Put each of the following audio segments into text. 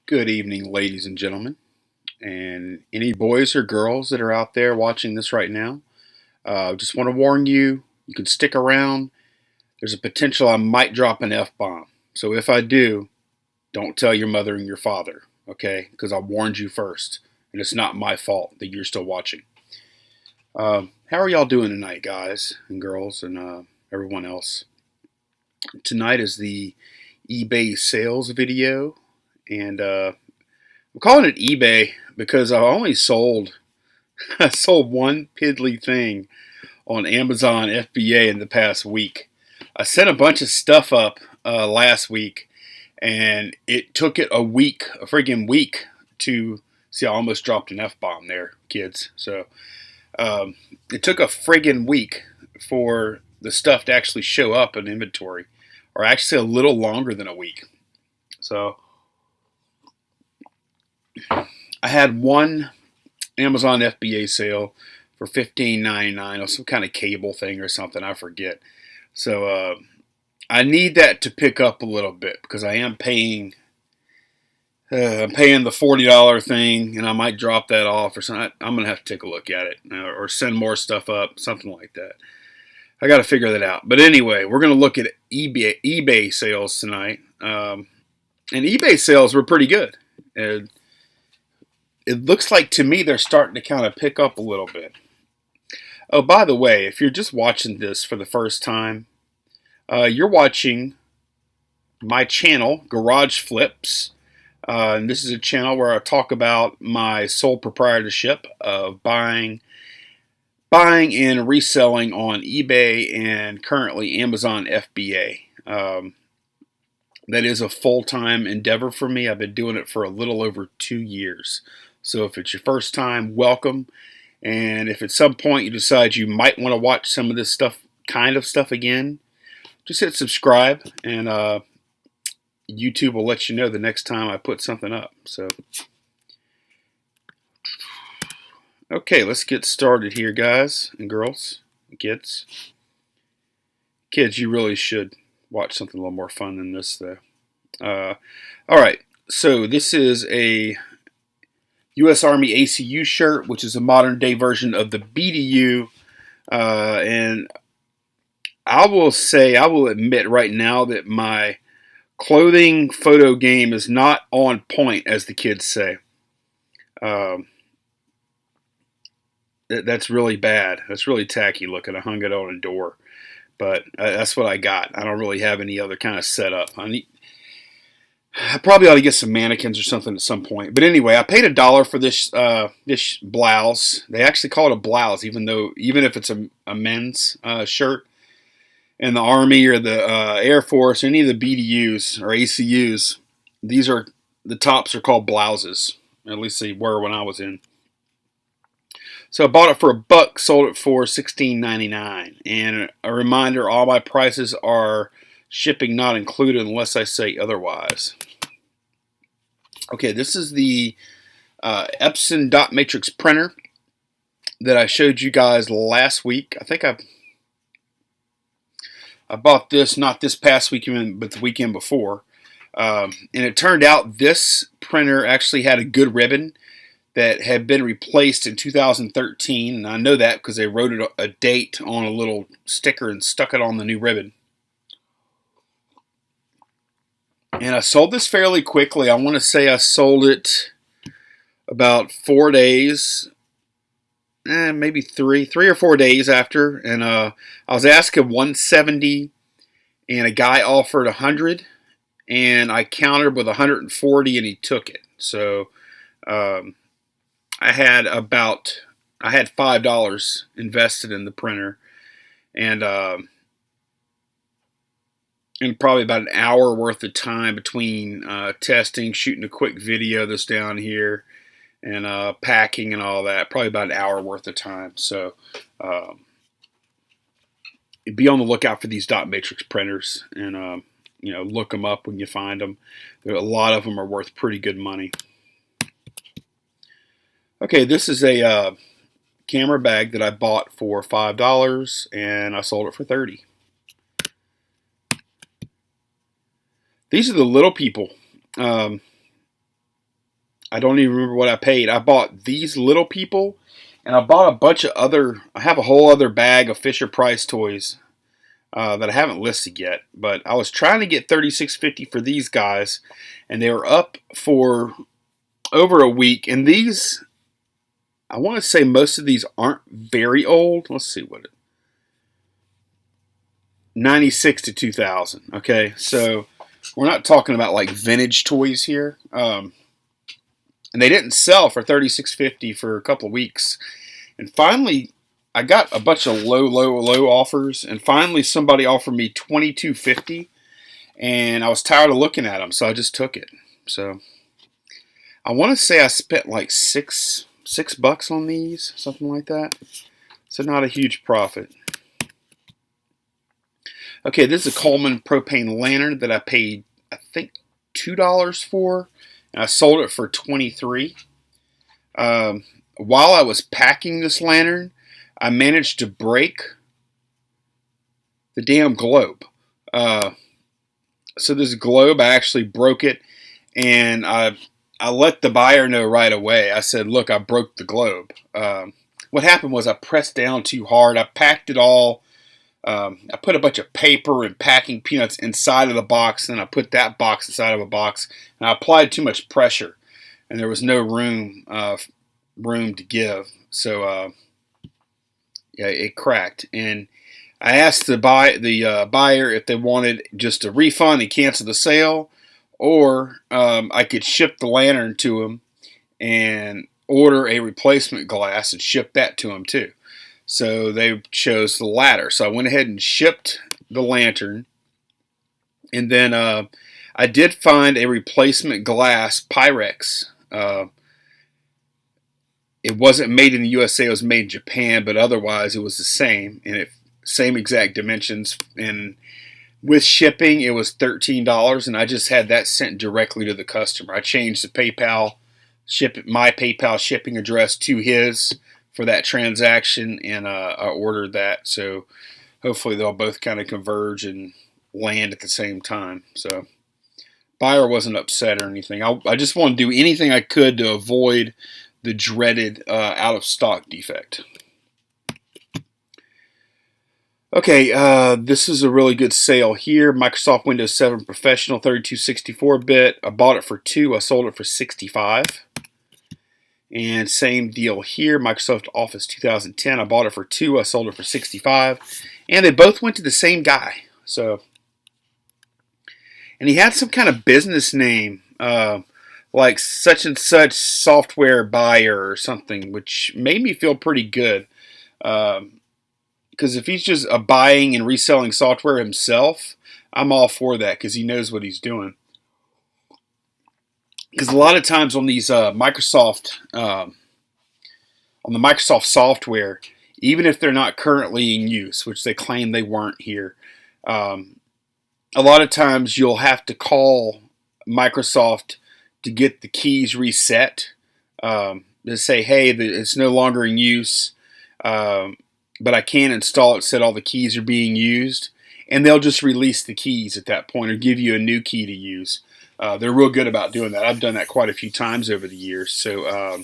Good evening, ladies and gentlemen, and any boys or girls that are out there watching this right now. Just want to warn you, you can stick around. There's a potential I might drop an F bomb. So if I do, don't tell your mother and your father, okay? Because I warned you first, and it's not my fault that you're still watching. How are y'all doing tonight, guys and girls, and everyone else? Tonight is the eBay sales video, and I'm calling it eBay because I only sold I sold one piddly thing on Amazon FBA in the past week. I sent a bunch of stuff up last week, and it took it a friggin' week to see. I almost dropped an F bomb there, kids. So it took a friggin' week for the stuff to actually show up in inventory, or actually a little longer than a week. So I had one Amazon FBA sale for $15.99 or some kind of cable thing or something. I forget. So I need that to pick up a little bit because I am paying. I'm paying the $40 thing, and I might drop that off or something. I'm gonna have to take a look at it or send more stuff up, something like that. I got to figure that out. But anyway, we're gonna look at eBay sales tonight, and eBay sales were pretty good. And it looks like to me they're starting to kind of pick up a little bit. Oh, by the way, if you're just watching this for the first time, you're watching my channel, Garage Flips. And this is a channel where I talk about my sole proprietorship of buying and reselling on eBay and currently Amazon FBA. That is a full-time endeavor for me. I've been doing it for a little over 2 years. So if it's your first time, welcome. And if at some point you decide you might want to watch some of this kind of stuff again, just hit subscribe, and YouTube will let you know the next time I put something up. So, okay, let's get started here, guys and girls, and kids. Kids, you really should watch something a little more fun than this, though. All right, so this is a U.S. Army ACU shirt, which is a modern day version of the BDU. And I will admit right now that my clothing photo game is not on point, as the kids say. That's really bad. That's really tacky looking. I hung it on a door, but that's what I got. I don't really have any other kind of setup. I probably ought to get some mannequins or something at some point. But anyway, I paid $1 for this blouse. They actually call it a blouse, even if it's a men's shirt. In the Army or the Air Force, or any of the BDUs or ACUs, the tops are called blouses. At least they were when I was in. So I bought it for $1, sold it for $16.99. And a reminder: all my prices are shipping not included unless I say otherwise. Okay, this is the Epson dot matrix printer that I showed you guys last week. I think I bought this not this past weekend, but the weekend before. And it turned out this printer actually had a good ribbon that had been replaced in 2013. And I know that because they wrote a date on a little sticker and stuck it on the new ribbon. And I sold this fairly quickly. I want to say I sold it about 4 days, maybe three or 4 days after. And I was asking $170, and a guy offered $100, and I countered with $140, and he took it. So I had $5 invested in the printer, and probably about an hour worth of time between testing, shooting a quick video that's down here, and packing and all that. Probably about an hour worth of time. So be on the lookout for these dot matrix printers, and look them up when you find them. A lot of them are worth pretty good money. Okay, this is a camera bag that I bought for $5, and I sold it for $30. These are the little people. I don't even remember what I paid. I bought these little people, and I bought a bunch of other. I have a whole other bag of Fisher Price toys that I haven't listed yet. But I was trying to get $36.50 for these guys, and they were up for over a week. And these, I want to say most of these aren't very old. Let's see what it. 96 to 2000. Okay, so we're not talking about like vintage toys here. And they didn't sell for $36.50 for a couple of weeks. And finally, I got a bunch of low offers. And finally, somebody offered me $22.50, and I was tired of looking at them, so I just took it. So I want to say I spent like $6 on these, something like that. So not a huge profit. Okay, this is a Coleman propane lantern that I paid, I think, $2 for, and I sold it for $23. While I was packing this lantern, I managed to break the damn globe. So this globe, I actually broke it, and I let the buyer know right away. I said, look, I broke the globe. What happened was I pressed down too hard. I packed it all. I put a bunch of paper and packing peanuts inside of the box, and I put that box inside of a box, and I applied too much pressure, and there was no room to give. So yeah, it cracked, and I asked the buyer if they wanted just a refund and cancel the sale, or I could ship the lantern to them and order a replacement glass and ship that to them too. So they chose the latter. So I went ahead and shipped the lantern. And then I did find a replacement glass Pyrex. It wasn't made in the USA. It was made in Japan, but otherwise it was the same. And same exact dimensions. And with shipping, it was $13. And I just had that sent directly to the customer. I changed the my PayPal shipping address to his for that transaction, and I ordered that. So hopefully they'll both kind of converge and land at the same time. So buyer wasn't upset or anything. I just want to do anything I could to avoid the dreaded out of stock defect. Okay, this is a really good sale here. Microsoft Windows 7 Professional 3264-bit. I bought it for $2. I sold it for $65. And same deal here, Microsoft Office 2010. I bought it for $2. I sold it for $65. And they both went to the same guy. So, and he had some kind of business name, like such and such software buyer or something, which made me feel pretty good. Because if he's just buying and reselling software himself, I'm all for that because he knows what he's doing. Because a lot of times on these Microsoft software, even if they're not currently in use, which they claim they weren't here, a lot of times you'll have to call Microsoft to get the keys reset. To say, hey, it's no longer in use, but I can install it, said all the keys are being used, and they'll just release the keys at that point or give you a new key to use. They're real good about doing that. I've done that quite a few times over the years. So,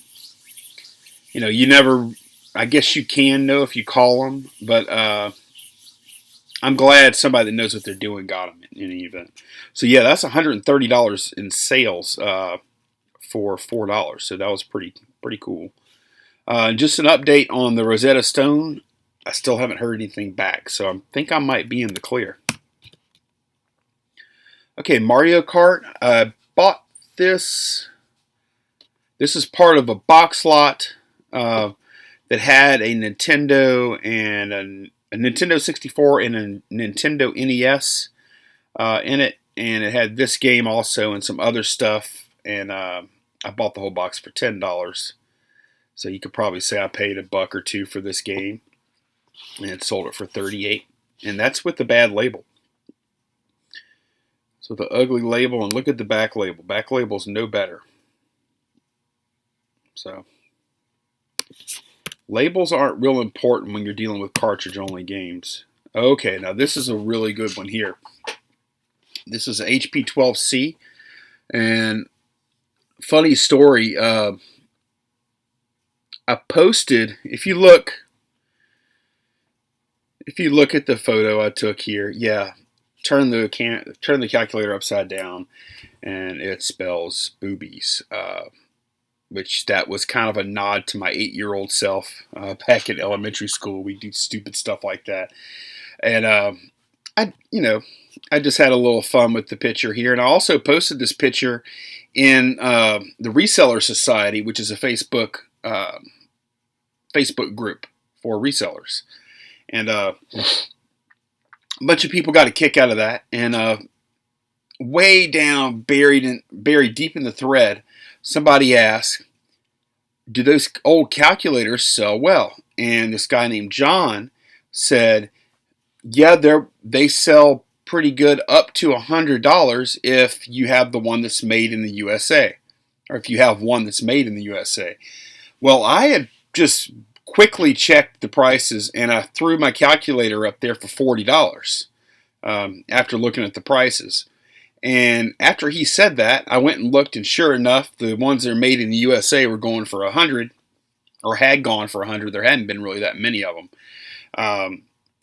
you never, I guess you can know if you call them, but I'm glad somebody that knows what they're doing got them in any event. So, yeah, that's $130 in sales for $4. So that was pretty cool. Just an update on the Rosetta Stone. I still haven't heard anything back, so I think I might be in the clear. Okay, Mario Kart. I bought this. This is part of a box lot that had a Nintendo and a Nintendo 64 and a Nintendo NES in it, and it had this game also and some other stuff. And I bought the whole box for $10. So you could probably say I paid $1 or $2 for this game, and sold it for $38. And that's with the bad label. So the ugly label, and look at the back label. Back label's no better. So labels aren't real important when you're dealing with cartridge-only games. Okay, now this is a really good one here. This is a HP-12C, and funny story. I posted. If you look at the photo I took here, yeah, turn the calculator upside down, and it spells boobies. Which that was kind of a nod to my 8-year-old self back in elementary school. We do stupid stuff like that, and I, I just had a little fun with the picture here, and I also posted this picture in the Reseller Society, which is a Facebook group for resellers, and a bunch of people got a kick out of that. And way down, buried deep in the thread, somebody asked, "Do those old calculators sell well?" And this guy named John said, "Yeah, they sell pretty good up to $100 if you have the one that's made in the USA, or if you have one that's made in the USA." Well, I had just quickly checked the prices, and I threw my calculator up there for $40 after looking at the prices. And after he said that, I went and looked, and sure enough, the ones that are made in the USA were going for 100, or had gone for 100. There hadn't been really that many of them. I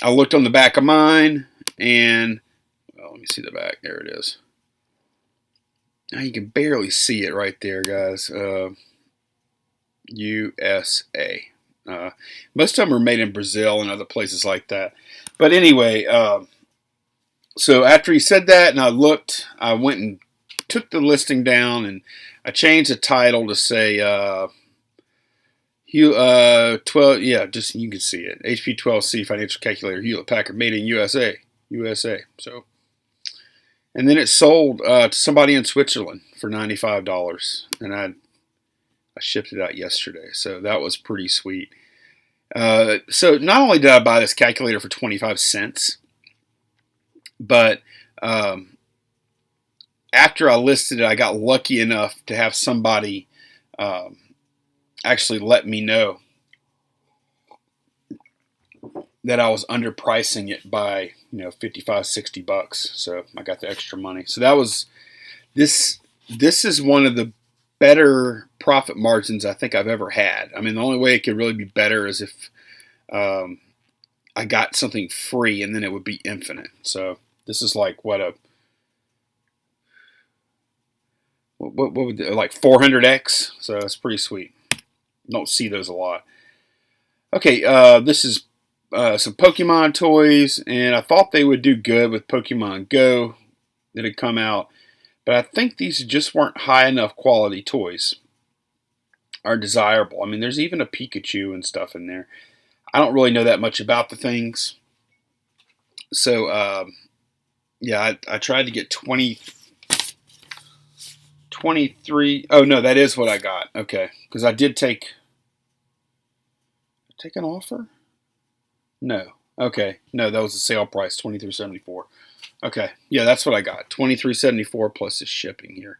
looked on the back of mine, and well, let me see the back. There it is. Now you can barely see it right there, guys. USA. Most of them are made in Brazil and other places like that. But anyway, so after he said that, and I looked, I went and took the listing down, and I changed the title to say 12. Yeah, just you can see it. HP-12C financial calculator, Hewlett Packard, made in USA. So, and then it sold to somebody in Switzerland for $95, and I shipped it out yesterday, so that was pretty sweet. So not only did I buy this calculator for 25 cents, but after I listed it, I got lucky enough to have somebody actually let me know that I was underpricing it by 55, $60. So I got the extra money. So that was this. This is one of the better profit margins I think I've ever had. I mean, the only way it could really be better is if I got something free, and then it would be infinite. So this is like what would like 400x. So it's pretty sweet. Don't see those a lot. Okay, this is some Pokemon toys, and I thought they would do good with Pokemon Go that had come out, but I think these just weren't high enough quality toys, are desirable. I mean, there's even a Pikachu and stuff in there. I don't really know that much about the things, so yeah, I tried to get 23. Oh no, that is what I got. Okay, because I did take an offer. No. Okay. No, that was the sale price, $23.74. Okay. Yeah, that's what I got. $23.74 plus the shipping here.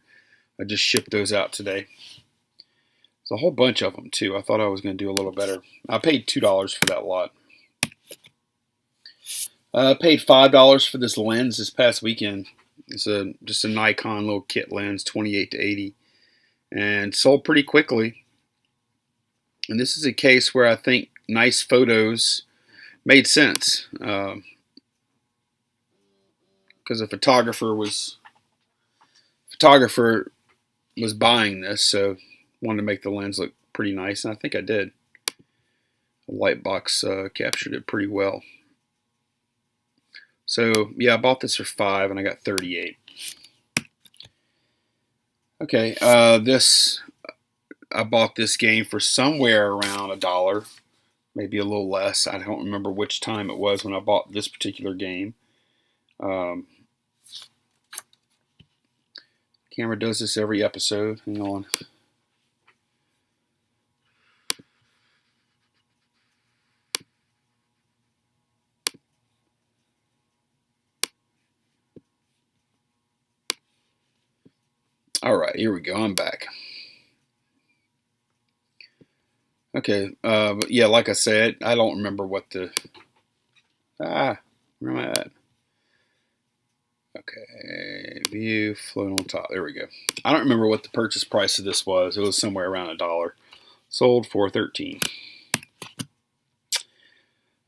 I just shipped those out today. There's a whole bunch of them too. I thought I was going to do a little better. I paid $2 for that lot. I paid $5 for this lens this past weekend. It's just a Nikon little kit lens, 28 to 80, and sold pretty quickly. And this is a case where I think nice photos made sense, because a photographer was buying this, so wanted to make the lens look pretty nice, and I think I did. The light box captured it pretty well. So yeah, I bought this for $5 and I got 38. Okay, I bought this game for somewhere around $1, maybe a little less. I don't remember which time it was when I bought this particular game. Camera does this every episode. Hang on. All right, here we go. I'm back. Okay, but yeah, like I said, I don't remember what the where am I at? Okay, view, float on top. There we go. I don't remember what the purchase price of this was. It was somewhere around $1. Sold for $13.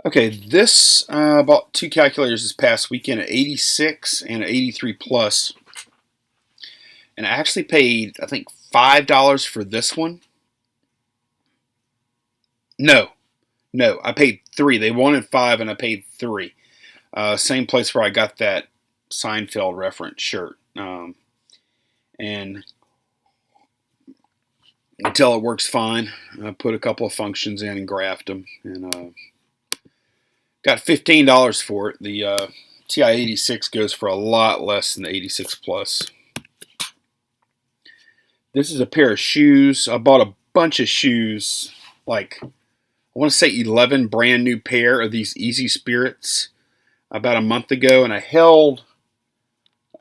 Okay, this bought two calculators this past weekend, an 86 and an 83 plus, and I actually paid, I think, $5 for this one. No, I paid $3. They wanted $5, and I paid $3. Same place where I got that Seinfeld reference shirt, and until it works fine, I put a couple of functions in and graphed them, and got $15 for it. The TI-86 goes for a lot less than the 86 Plus. This is a pair of shoes. I bought a bunch of shoes, like I want to say 11 brand new pair of these Easy Spirits about a month ago, and I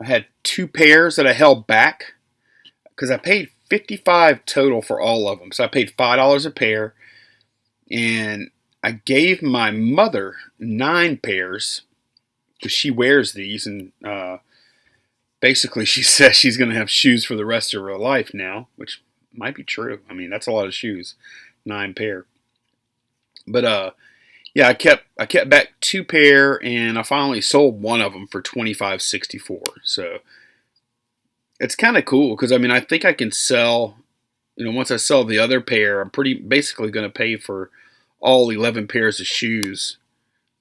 had two pairs that I held back because I paid $55 total for all of them. So I paid $5 a pair, and I gave my mother 9 pairs because she wears these, and basically she says she's going to have shoes for the rest of her life now, which might be true. I mean, that's a lot of shoes, 9 pair. But yeah, I kept back 2 pair, and I finally sold one of them for $25.64. So it's kind of cool because I mean, I think I can sell. Once I sell the other pair, I'm basically going to pay for all 11 pairs of shoes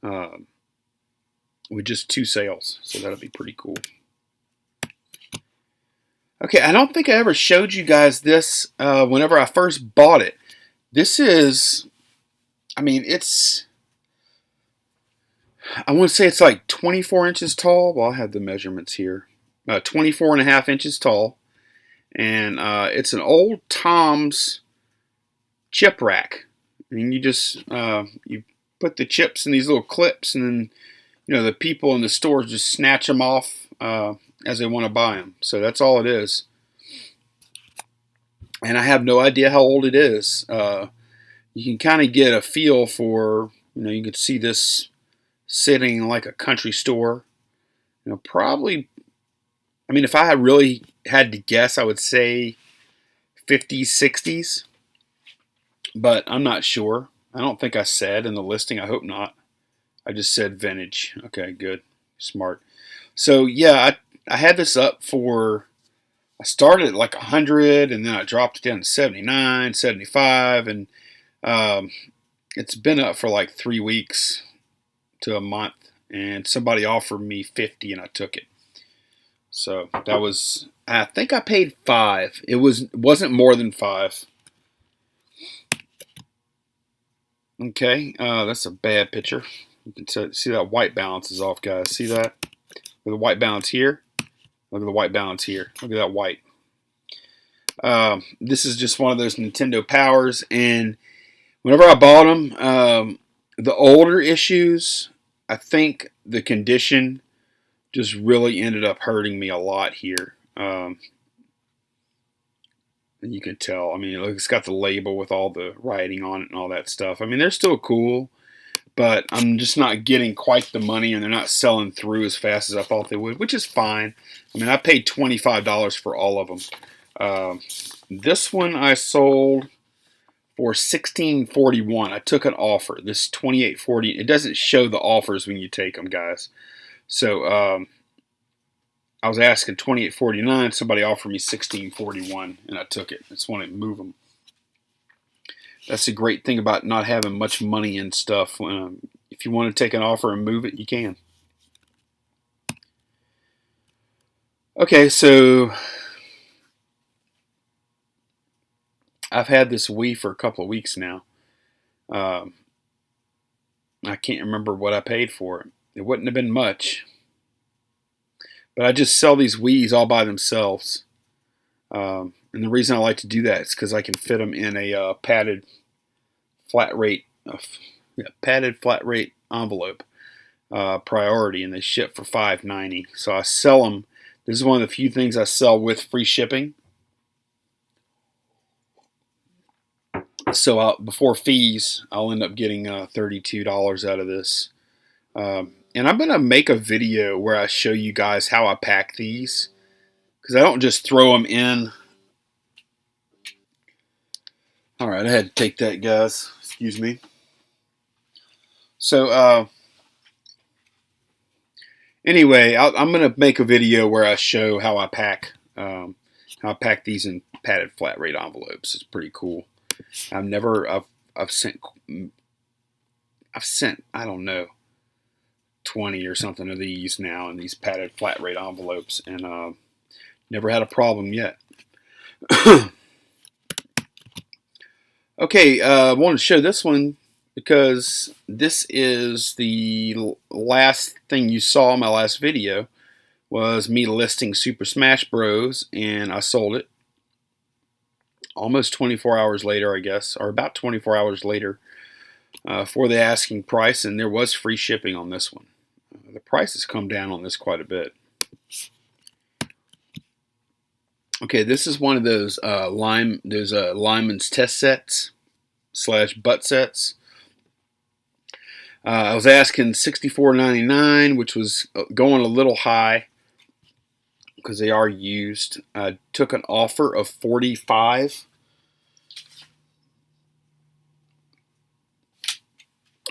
with just 2 sales. So that'll be pretty cool. Okay, I don't think I ever showed you guys this whenever I first bought it. This is, I mean, I want to say it's like 24 inches tall. Well, I have the measurements here. 24 and a half inches tall. And it's an old Tom's chip rack. I mean, you just, you put the chips in these little clips, and then, the people in the stores just snatch them off as they want to buy them. So that's all it is. And I have no idea how old it is. You can kind of get a feel for, you could see this sitting in like a country store. Probably, I mean, if I really had to guess, I would say 50s, 60s. But I'm not sure. I don't think I said in the listing. I hope not. I just said vintage. Okay, good. Smart. So, yeah, I had this up for, I started at like 100, and then I dropped it down to 79, 75, and it's been up for like 3 weeks to a month, and somebody offered me 50, and I took it. So that was, I think I paid $5. It wasn't more than $5. Okay, that's a bad picture. You can see that white balance is off, guys. See that? With the white balance here. Look at the white balance here. Look at that white. This is just one of those Nintendo Powers, and whenever I bought them, the older issues, I think the condition just really ended up hurting me a lot here. And you can tell. I mean, it's got the label with all the writing on it and all that stuff. I mean, they're still cool, but I'm just not getting quite the money, and they're not selling through as fast as I thought they would, which is fine. I mean, I paid $25 for all of them. This one I sold for $16.41. I took an offer. This $28.40. It doesn't show the offers when you take them, guys. So I was asking $28.49. Somebody offered me $16.41, and I took it. I just wanted to move them. That's the great thing about not having much money and stuff. If you want to take an offer and move it, you can. Okay, so I've had this Wii for a couple of weeks now. I can't remember what I paid for it. It wouldn't have been much. But I just sell these Wiis all by themselves. And the reason I like to do that is because I can fit them in a padded flat rate envelope, priority, and they ship for $5.90. So I sell them. This is one of the few things I sell with free shipping. So before fees, I'll end up getting $32 out of this. And I'm going to make a video where I show you guys how I pack these, because I don't just throw them in. Alright, I had to take that, guys. Excuse me. So, anyway, I'm going to make a video where I show how I pack these in padded flat rate envelopes. It's pretty cool. I've sent, I don't know, 20 or something of these now in these padded flat rate envelopes, and never had a problem yet. Okay, I want to show this one because this is the last thing you saw in my last video, was me listing Super Smash Bros. And I sold it almost 24 hours later, I guess, or about 24 hours later, for the asking price, and there was free shipping on this one. The price has come down on this quite a bit. Okay, this is one of those Lyman's test sets / butt sets. I was asking $64.99, which was going a little high because they are used. I took an offer of $45.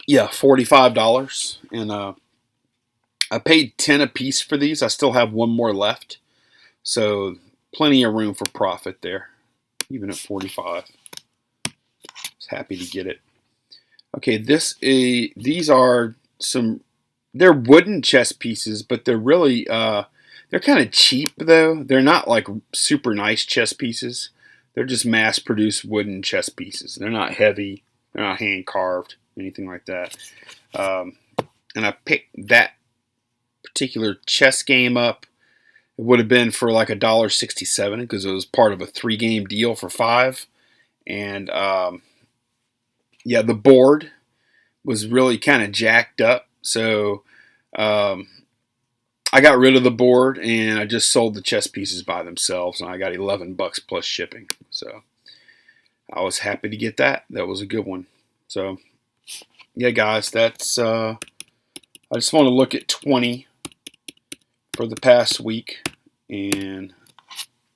Yeah, $45, and I paid 10 a piece for these. I still have one more left, so plenty of room for profit there, even at 45. I was happy to get it. Okay, these are they're wooden chess pieces, but they're really they're kind of cheap though. They're not like super nice chess pieces. They're just mass-produced wooden chess pieces. They're not heavy. They're not hand carved, anything like that. And I picked that particular chess game up. It would have been for like $1.67 because it was part of a 3-game deal for $5. And yeah, the board was really kind of jacked up, so I got rid of the board and I just sold the chess pieces by themselves, and I got $11 plus shipping. So I was happy to get that. That was a good one. So yeah, guys, that's I just want to look at 20 for the past week, and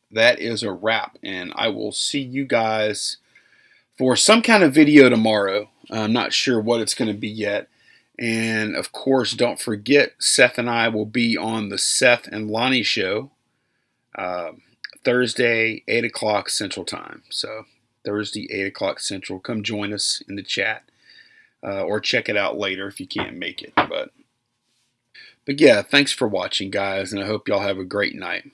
that is a wrap. And I will see you guys for some kind of video tomorrow. I'm not sure what it's going to be yet. And of course, don't forget, Seth and I will be on the Seth and Lonnie show Thursday, 8 o'clock Central Time. So Thursday, 8 o'clock Central. Come join us in the chat, or check it out later if you can't make it. But yeah, thanks for watching, guys, and I hope y'all have a great night.